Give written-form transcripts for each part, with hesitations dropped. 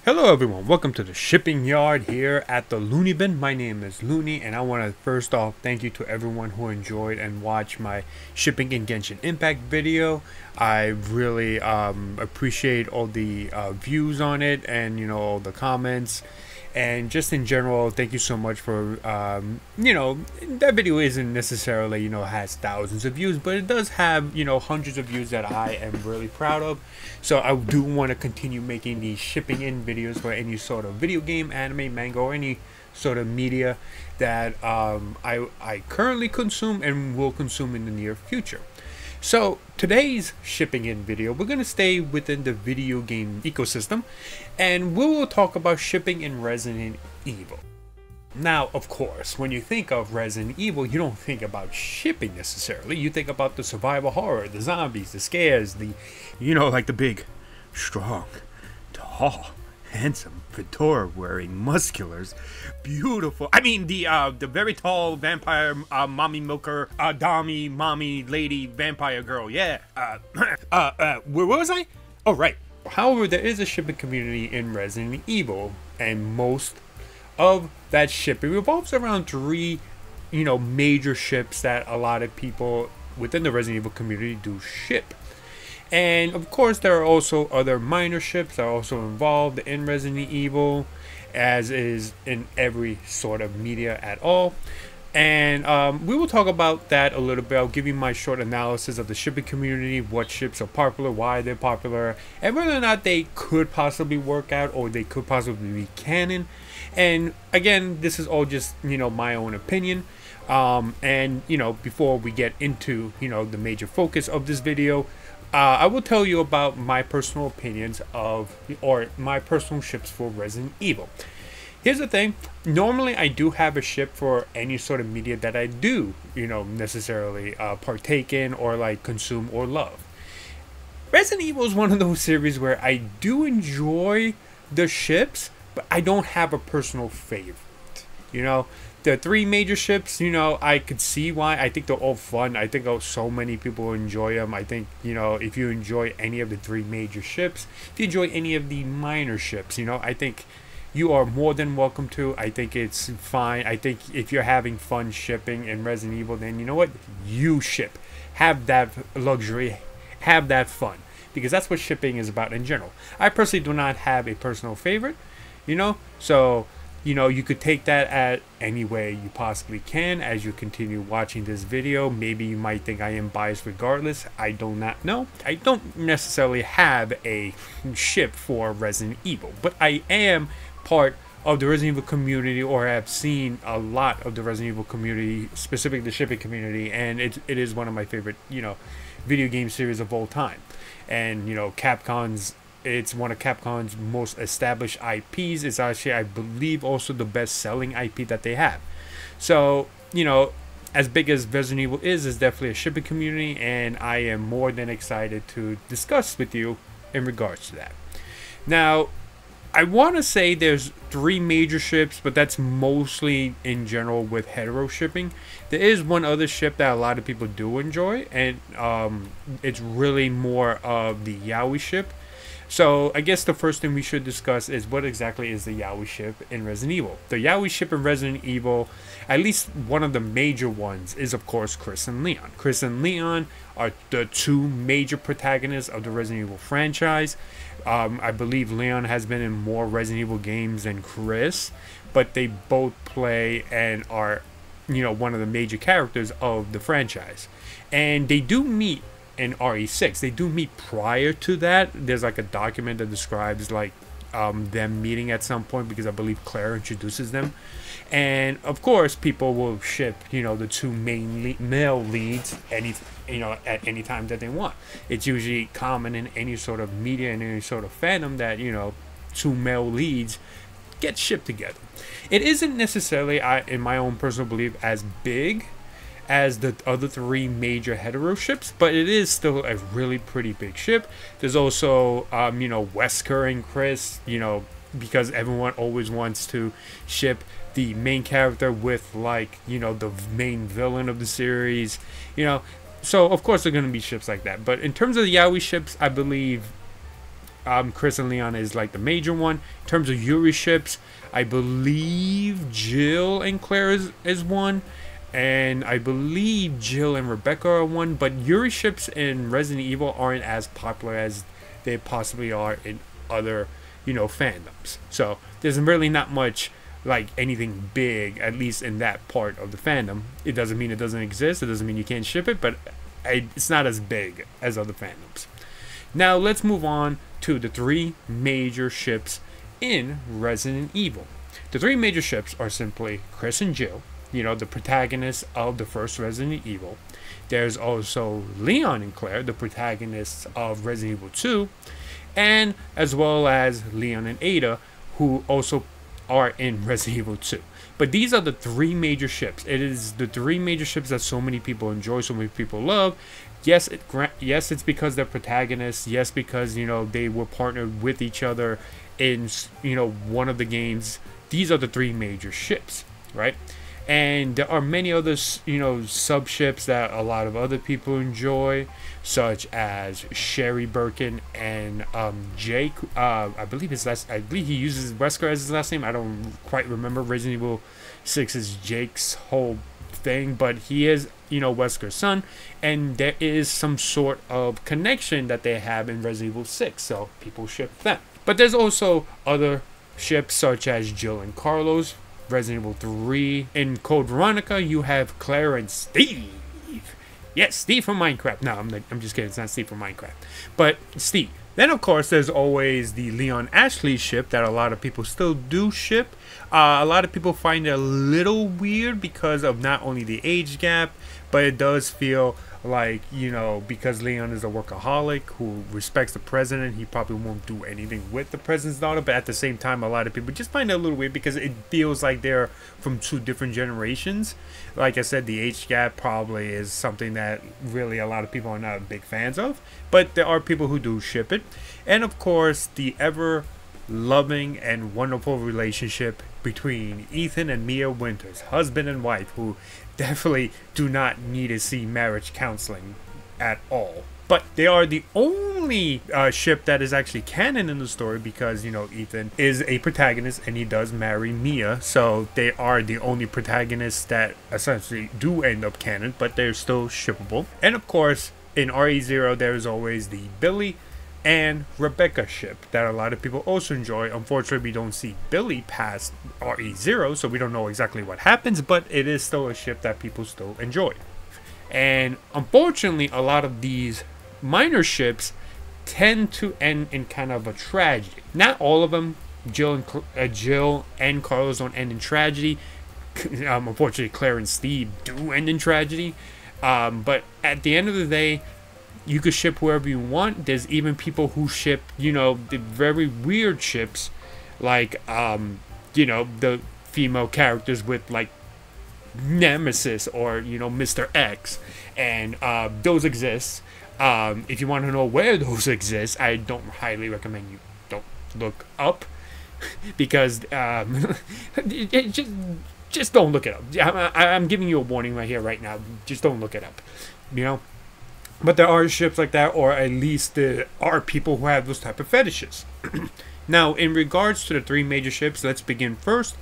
Hello everyone, welcome to the shipping yard here at the Looney Bin. My name is Looney and I want to first off thank you to everyone who enjoyed and watched my shipping in Genshin Impact video. I really appreciate all the views on it and all the comments. And just in general, thank you so much for, that video isn't necessarily, has thousands of views, but it does have, hundreds of views that I am really proud of. So I do want to continue making these shipping in videos for any sort of video game, anime, manga, or any sort of media that I currently consume and will consume in the near future. So today's shipping in video, we're going to stay within the video game ecosystem and we will talk about shipping in Resident Evil. Now, of course, when you think of Resident Evil, you don't think about shipping necessarily. You think about the survival horror, the zombies, the scares, like the big, strong, tall, handsome, fedora wearing musculars, beautiful. I mean the very tall vampire mommy milker, Dami mommy lady vampire girl. Yeah. Where was I? Oh right. However, there is a shipping community in Resident Evil, and most of that shipping revolves around three, major ships that a lot of people within the Resident Evil community do ship. And of course, there are also other minor ships that are also involved in Resident Evil, as is in every sort of media at all. And we will talk about that a little bit. I'll give you my short analysis of the shipping community, what ships are popular, why they're popular, and whether or not they could possibly work out or they could possibly be canon. And again, this is all just, my own opinion. Before we get into, the major focus of this video, I will tell you about my personal opinions or my personal ships for Resident Evil. Here's the thing, normally I do have a ship for any sort of media that I do, necessarily partake in or like consume or love. Resident Evil is one of those series where I do enjoy the ships, but I don't have a personal favorite. The three major ships, I could see why. I think they're all fun. I think so many people enjoy them. I think, if you enjoy any of the three major ships, if you enjoy any of the minor ships, I think you are more than welcome to. I think it's fine. I think if you're having fun shipping in Resident Evil, then you know what? You ship. Have that luxury. Have that fun. Because that's what shipping is about in general. I personally do not have a personal favorite, so you could take that at any way you possibly can as you continue watching this video. Maybe you might think I am biased regardless. I do not know. I don't necessarily have a ship for Resident Evil, but I am part of the Resident Evil community, or have seen a lot of the Resident Evil community, specifically the shipping community, and it is one of my favorite, video game series of all time. And, it's one of Capcom's most established IPs. It's actually, I believe, also the best-selling IP that they have. So, as big as Resident Evil is definitely a shipping community, and I am more than excited to discuss with you in regards to that. Now, I want to say there's three major ships, but that's mostly in general with hetero shipping. There is one other ship that a lot of people do enjoy, and it's really more of the Yaoi ship. So I guess the first thing we should discuss is what exactly is the Yaoi ship in Resident Evil. The Yaoi ship in Resident Evil, at least one of the major ones, is of course Chris and Leon. Chris and Leon are the two major protagonists of the Resident Evil franchise. I believe Leon has been in more Resident Evil games than Chris, but they both play and are, one of the major characters of the franchise. And they do meet in RE6. They do meet prior to that. There's like a document that describes like them meeting at some point, because I believe Claire introduces them. And of course people will ship the two main male leads at any time that they want. It's usually common in any sort of media and any sort of fandom that two male leads get shipped together. It isn't necessarily, in my own personal belief, as big as the other three major hetero ships, but it is still a really pretty big ship. There's also Wesker and Chris, because everyone always wants to ship the main character with the main villain of the series, so of course there are going to be ships like that. But in terms of the Yaoi ships, I believe Chris and Leon is like the major one. In terms of Yuri ships, I believe Jill and Claire is one. And I believe Jill and Rebecca are one. But Yuri ships in Resident Evil aren't as popular as they possibly are in other, you know, fandoms. So there's really not much like anything big, at least in that part of the fandom. It doesn't mean it doesn't exist. It doesn't mean you can't ship it, but it's not as big as other fandoms. Now let's move on to the 3 major ships in Resident Evil. The 3 major ships are simply Chris and Jill, you know, the protagonists of the first Resident Evil. There's also Leon and Claire, the protagonists of Resident Evil 2, and as well as Leon and Ada, who also are in Resident Evil 2. But these are the 3 major ships. It is the 3 major ships that so many people enjoy, so many people love. Yes, it's because they're protagonists. Yes, because, you know, they were partnered with each other in, you know, one of the games. These are the 3 major ships, right? And there are many other, you know, sub ships that a lot of other people enjoy, such as Sherry Birkin and Jake. I believe he uses Wesker as his last name. I don't quite remember. Resident Evil 6 is Jake's whole thing, but he is, you know, Wesker's son, and there is some sort of connection that they have in Resident Evil 6, so people ship them. But there's also other ships such as Jill and Carlos. Resident Evil 3. In Code Veronica, you have Claire and Steve. Yes, Steve from Minecraft. No, I'm just kidding. It's not Steve from Minecraft. But Steve. Then, of course, there's always the Leon Ashley ship that a lot of people still do ship. A lot of people find it a little weird because of not only the age gap, but it does feel like, you know, because Leon is a workaholic who respects the president, he probably won't do anything with the president's daughter. But at the same time, a lot of people just find it a little weird because it feels like they're from 2 different generations. Like I said, the age gap probably is something that really a lot of people are not big fans of, but there are people who do ship it. And of course, the ever loving and wonderful relationship between Ethan and Mia Winters, husband and wife, who definitely do not need to see marriage counseling at all. But they are the only ship that is actually canon in the story because, you know, Ethan is a protagonist and he does marry Mia. So they are the only protagonists that essentially do end up canon, but they're still shippable. And of course, in RE0, there's always the Billy and Rebecca ship that a lot of people also enjoy. Unfortunately, we don't see Billy past RE0, so we don't know exactly what happens, but it is still a ship that people still enjoy. And unfortunately, a lot of these minor ships tend to end in kind of a tragedy. Not all of them. Jill and Carlos don't end in tragedy. Unfortunately, Claire and Steve do end in tragedy. But at the end of the day, you could ship whoever you want. There's even people who ship, you know, the very weird ships, like, you know, the female characters with, like, Nemesis or, you know, Mr. X. And those exist. If you want to know where those exist, I don't highly recommend you don't look up. Because just don't look it up. I'm giving you a warning right here, right now. Just don't look it up. You know? But there are ships like that, or at least there are people who have those type of fetishes. Now, in regards to the 3 major ships, let's begin first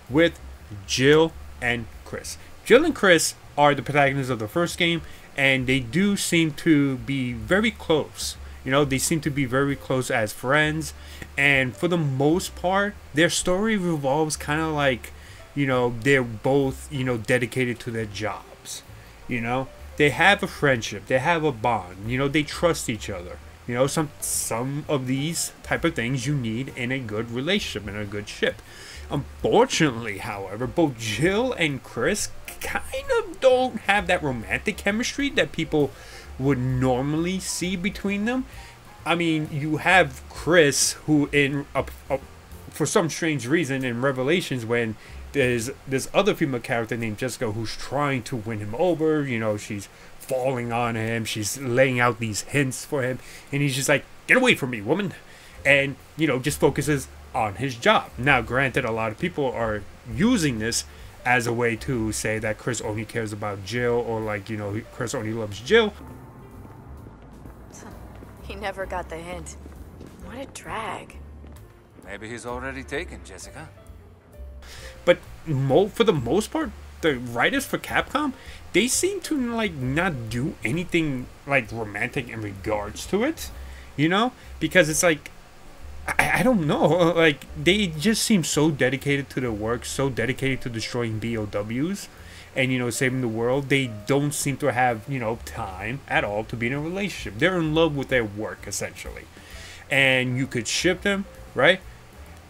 with Jill and Chris. Jill and Chris are the protagonists of the first game, and they do seem to be very close. You know, they seem to be very close as friends, and for the most part, their story revolves kind of like, you know, they're both, you know, dedicated to their jobs, you know? They have a friendship, they have a bond, you know, they trust each other. You know, some of these type of things you need in a good relationship, in a good ship. Unfortunately, however, both Jill and Chris kind of don't have that romantic chemistry that people would normally see between them. I mean, you have Chris, who for some strange reason in Revelations, when there's this other female character named Jessica who's trying to win him over, you know, she's falling on him, she's laying out these hints for him, and he's just like, get away from me, woman, and, you know, just focuses on his job. Now, granted, a lot of people are using this as a way to say that Chris only cares about Jill, or like, you know, Chris only loves Jill. He never got the hint. What a drag. Maybe he's already taken, Jessica. But for the most part, the writers for Capcom, they seem to like not do anything like romantic in regards to it, you know, because it's like I don't know, like they just seem so dedicated to their work, so dedicated to destroying BOWs and, you know, saving the world. They don't seem to have, you know, time at all to be in a relationship. They're in love with their work essentially, and you could ship them, right?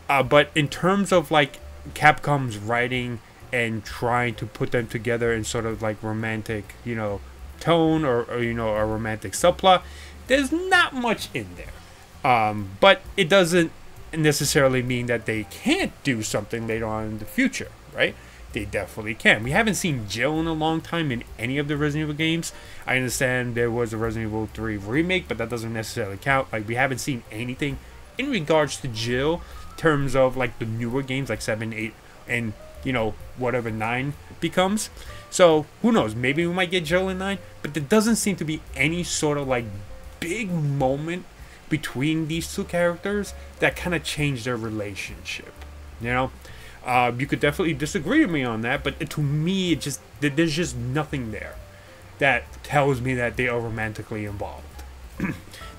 But in terms of like Capcom's writing and trying to put them together in sort of like romantic, you know, tone or you know, a romantic subplot, there's not much in there. But it doesn't necessarily mean that they can't do something later on in the future, right? They definitely can. We haven't seen Jill in a long time in any of the Resident Evil games. I understand there was a Resident Evil 3 remake, but that doesn't necessarily count. Like, we haven't seen anything in regards to Jill in terms of like the newer games like 7, 8, and, you know, whatever 9 becomes. So who knows, maybe we might get Jill in 9, but there doesn't seem to be any sort of like big moment between these two characters that kind of changed their relationship, you know. You could definitely disagree with me on that, but to me, there's just nothing there that tells me that they are romantically involved.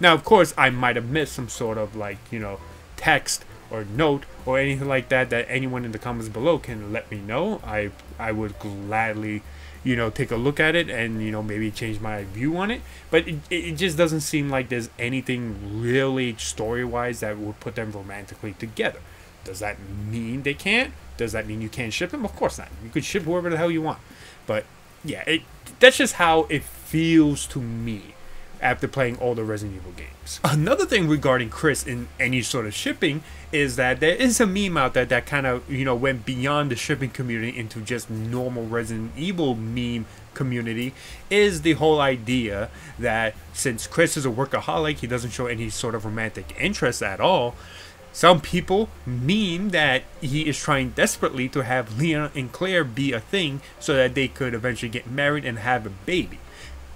Now, of course, I might have missed some sort of like, you know, text or note or anything like that that anyone in the comments below can let me know. I would gladly, you know, take a look at it and, you know, maybe change my view on it. But it just doesn't seem like there's anything really story-wise that would put them romantically together. Does that mean they can't? Does that mean you can't ship them? Of course not. You could ship whoever the hell you want. But yeah, that's just how it feels to me after playing all the Resident Evil games. Another thing regarding Chris in any sort of shipping is that there is a meme out there that kind of, you know, went beyond the shipping community into just normal Resident Evil meme community, is the whole idea that since Chris is a workaholic, he doesn't show any sort of romantic interest at all. Some people meme that he is trying desperately to have Leon and Claire be a thing so that they could eventually get married and have a baby.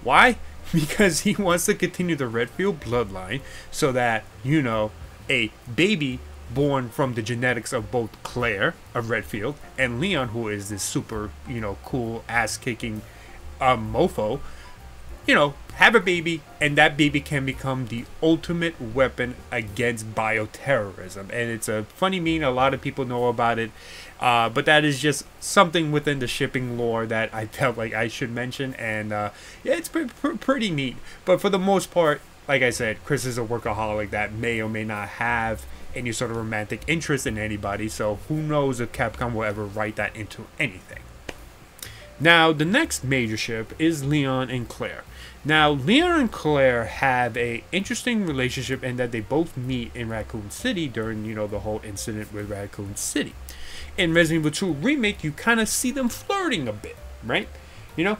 Why? Because he wants to continue the Redfield bloodline so that, you know, a baby born from the genetics of both Claire of Redfield and Leon, who is this super, you know, cool ass-kicking mofo, you know, have a baby, and that baby can become the ultimate weapon against bioterrorism. And it's a funny meme, a lot of people know about it, but that is just something within the shipping lore that I felt like I should mention. And yeah, it's pretty neat. But for the most part, like I said, Chris is a workaholic that may or may not have any sort of romantic interest in anybody, so who knows if Capcom will ever write that into anything. Now, the next major ship is Leon and Claire. Now, Leon and Claire have a interesting relationship in that they both meet in Raccoon City during, you know, the whole incident with Raccoon City. In Resident Evil 2 Remake, you kind of see them flirting a bit, right? You know,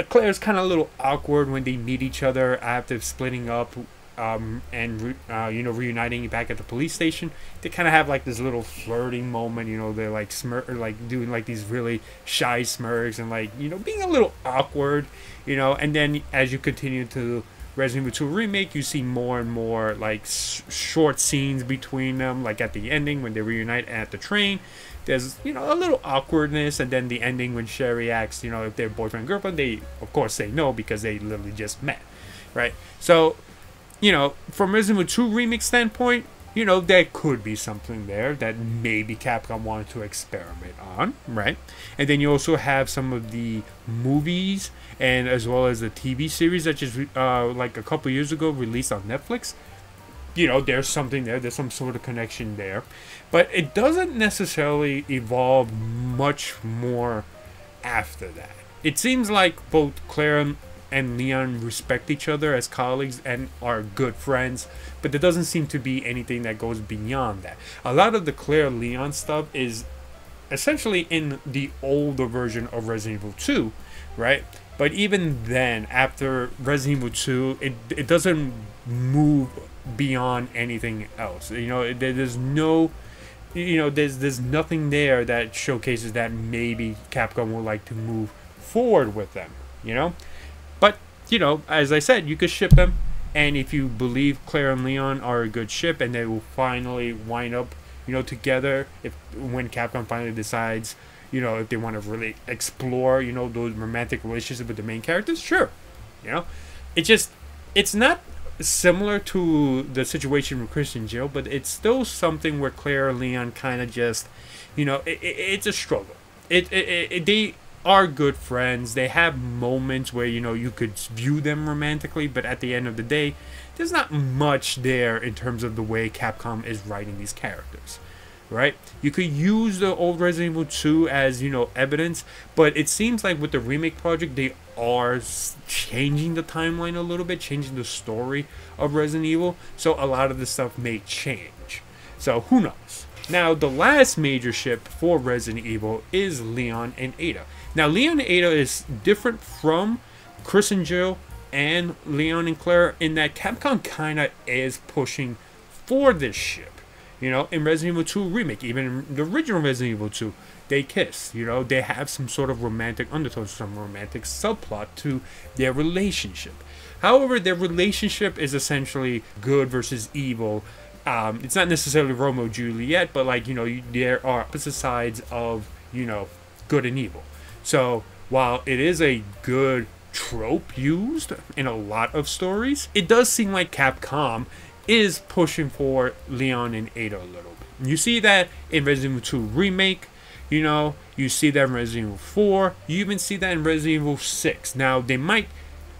Claire's kind of a little awkward when they meet each other after splitting up and you know, reuniting back at the police station. They kind of have like this little flirting moment, you know, they're like like doing like these really shy smirks and like, you know, being a little awkward, you know. And then as you continue to Resident Evil 2 Remake, you see more and more like short scenes between them, like at the ending when they reunite at the train. There's, you know, a little awkwardness, and then the ending when Sherry asks, you know, if they're boyfriend and girlfriend, they of course say no because they literally just met, right? So, you know, from Resident Evil 2 Remake standpoint, you know, there could be something there that maybe Capcom wanted to experiment on, right? And then you also have some of the movies and as well as the TV series that just like a couple years ago released on Netflix. You know, there's something there, there's some sort of connection there, but it doesn't necessarily evolve much more after that. It seems like both Claire and Leon respect each other as colleagues and are good friends, but there doesn't seem to be anything that goes beyond that. A lot of the Claire Leon stuff is essentially in the older version of Resident Evil 2, right? But even then, after Resident Evil 2, it doesn't move beyond anything else. You know, there's no, you know, there's nothing there that showcases that maybe Capcom would like to move forward with them, you know. But, you know, as I said, you could ship them, And if you believe Claire and Leon are a good ship and they will finally wind up, together, if when Capcom finally decides, if they want to really explore, those romantic relationships with the main characters, sure. It's not similar to the situation with Chris and Jill, but it's still something where Claire and Leon kind of just, it's a struggle. They are good friends. They have moments where, you could view them romantically, but at the end of the day, there's not much there in terms of the way Capcom is writing these characters. Right? You could use the old Resident Evil 2 as, evidence, but it seems like with the remake project, they are changing the timeline a little bit, changing the story of Resident Evil, so a lot of the stuff may change. So, who knows? Now, the last major ship for Resident Evil is Leon and Ada. Now, Leon and Ada is different from Chris and Jill and Leon and Claire in that Capcom kind of is pushing for this ship. In Resident Evil 2 Remake, even in the original Resident Evil 2, they kiss. They have some sort of romantic undertones, some romantic subplot to their relationship. However, their relationship is essentially good versus evil. It's not necessarily Romeo and Juliet, but there are opposite sides of, good and evil. So, while it is a good trope used in a lot of stories, it does seem like Capcom is pushing for Leon and Ada a little bit. You see that in Resident Evil 2 Remake, you see that in Resident Evil 4, you even see that in Resident Evil 6. Now, they might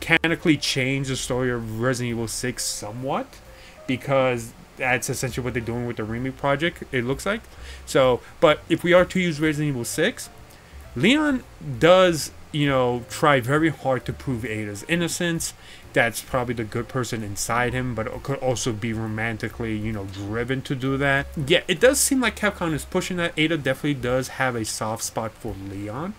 canonically change the story of Resident Evil 6 somewhat, because that's essentially what they're doing with the remake project, it looks like. So, but if we are to use Resident Evil 6, Leon does, try very hard to prove Ada's innocence. That's probably the good person inside him, but it could also be romantically, driven to do that. Yeah, it does seem like Capcom is pushing that. Ada definitely does have a soft spot for Leon.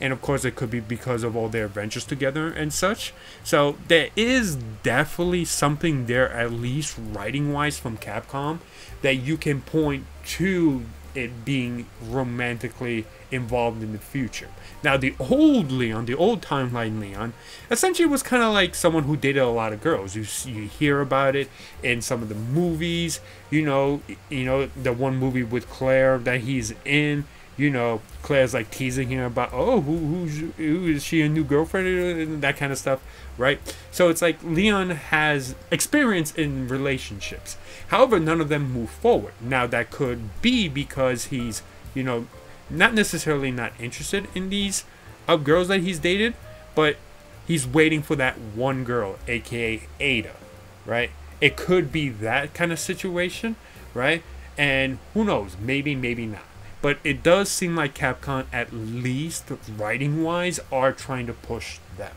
And of course, it could be because of all their adventures together and such. So there is definitely something there, at least writing-wise from Capcom, that you can point to it being romantically involved in the future. Now, the old Leon, the old timeline Leon, essentially was kind of like someone who dated a lot of girls. You hear about it in some of the movies. The one movie with Claire that he's in. Claire's like teasing him about, oh, who is she, a new girlfriend, and that kind of stuff, right? So it's like Leon has experience in relationships. However, none of them move forward. Now, that could be because he's, not necessarily not interested in these girls that he's dated, but he's waiting for that one girl, aka Ada, right? It could be that kind of situation, right? And who knows, maybe not. But it does seem like Capcom, at least writing-wise, are trying to push them.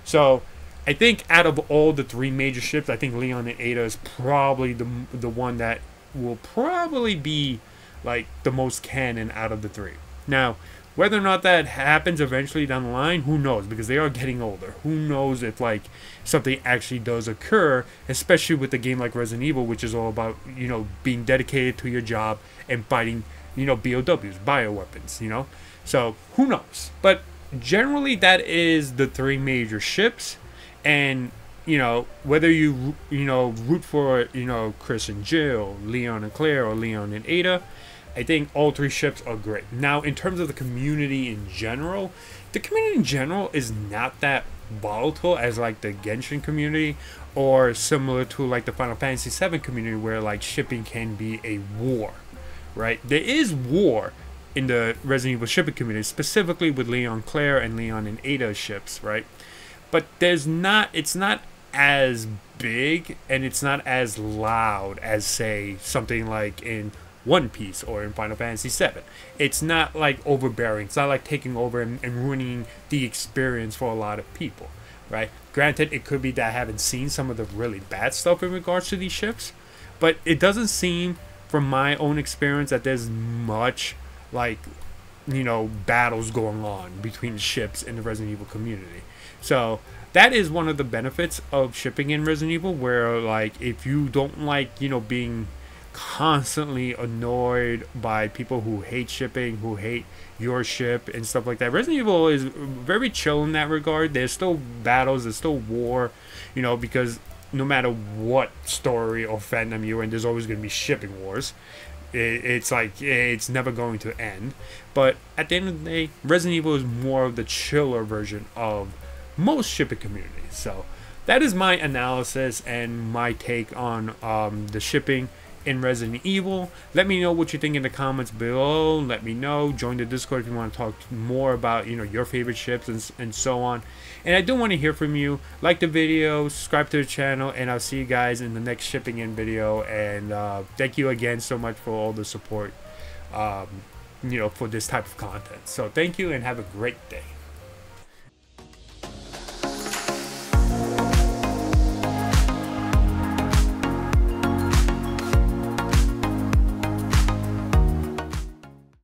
So, I think out of all the three major ships, I think Leon and Ada is probably the one that will probably be like the most canon out of the three. Now, whether or not that happens eventually down the line, who knows? Because they are getting older. Who knows if something actually does occur, especially with a game like Resident Evil, which is all about being dedicated to your job and fighting BOWs, bioweapons, So, who knows? But generally, that is the three major ships. And, whether you, root for, Chris and Jill, Leon and Claire, or Leon and Ada, I think all three ships are great. Now, in terms of the community in general, the community in general is not that volatile as, the Genshin community, or similar to, the Final Fantasy VII community, where, shipping can be a war. Right? There is war in the Resident Evil shipping community, specifically with Leon Claire and Leon and Ada ships, right? But it's not as big and it's not as loud as, say, something like in One Piece or in Final Fantasy VII. It's not overbearing. It's not taking over and ruining the experience for a lot of people, right? Granted, it could be that I haven't seen some of the really bad stuff in regards to these ships, but it doesn't seem, from my own experience, that there's much battles going on between ships in the Resident Evil community. So that is one of the benefits of shipping in Resident Evil, where if you don't being constantly annoyed by people who hate shipping, who hate your ship and stuff like that, Resident Evil is very chill in that regard. There's still battles, there's still war, because no matter what story or fandom you're in, there's always going to be shipping wars. It's like it's never going to end. But at the end of the day, Resident Evil is more of the chiller version of most shipping communities. So that is my analysis and my take on the shipping in Resident Evil. Let me know what you think in the comments below. Let me know. Join the Discord if you want to talk more about, you know, your favorite ships and so on. And I do want to hear from you. Like the video, subscribe to the channel, and I'll see you guys in the next shipping in video. And thank you again so much for all the support, you know, for this type of content. So thank you and have a great day.